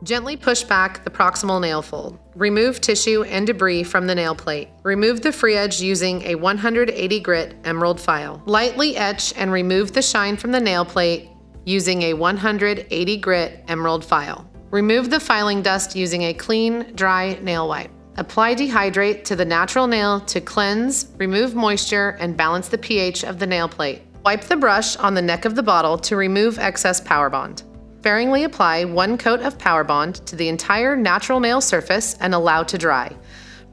Gently push back the proximal nail fold. Remove tissue and debris from the nail plate. Remove the free edge using a 180 grit emerald file. Lightly etch and remove the shine from the nail plate using a 180 grit emerald file. Remove the filing dust using a clean, dry nail wipe. Apply dehydrate to the natural nail to cleanse, remove moisture, and balance the pH of the nail plate. Wipe the brush on the neck of the bottle to remove excess power bond. Sparingly apply 1 coat of power bond to the entire natural nail surface and allow to dry.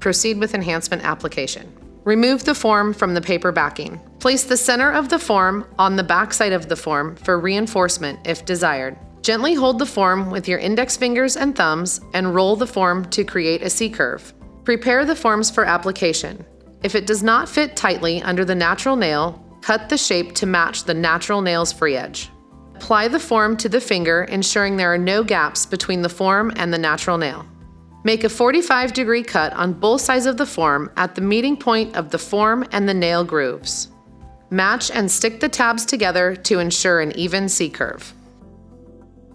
Proceed with enhancement application. Remove the form from the paper backing. Place the center of the form on the back side of the form for reinforcement if desired. Gently hold the form with your index fingers and thumbs and roll the form to create a C-curve. Prepare the forms for application. If it does not fit tightly under the natural nail, cut the shape to match the natural nail's free edge. Apply the form to the finger, ensuring there are no gaps between the form and the natural nail. Make a 45-degree cut on both sides of the form at the meeting point of the form and the nail grooves. Match and stick the tabs together to ensure an even C-curve.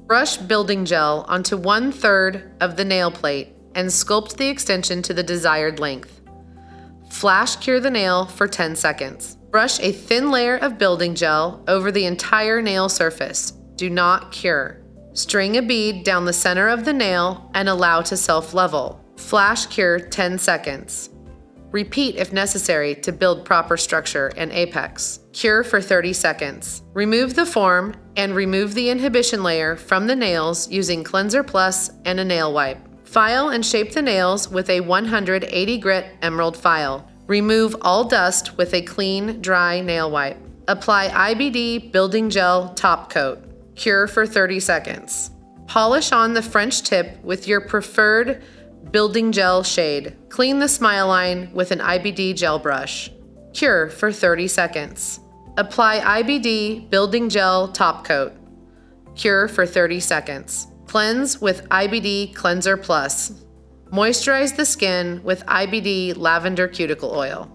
Brush building gel onto 1/3 of the nail plate and sculpt the extension to the desired length. Flash cure the nail for 10 seconds. Brush a thin layer of building gel over the entire nail surface. Do not cure. String a bead down the center of the nail and allow to self-level. Flash cure 10 seconds. Repeat if necessary to build proper structure and apex. Cure for 30 seconds. Remove the form and remove the inhibition layer from the nails using Cleanser Plus and a nail wipe. File and shape the nails with a 180 grit emerald file. Remove all dust with a clean, dry nail wipe. Apply IBD building gel top coat. Cure for 30 seconds. Polish on the French tip with your preferred building gel shade. Clean the smile line with an IBD gel brush. Cure for 30 seconds. Apply IBD building gel top coat. Cure for 30 seconds. Cleanse with IBD Cleanser Plus. Moisturize the skin with IBD Lavender Cuticle Oil.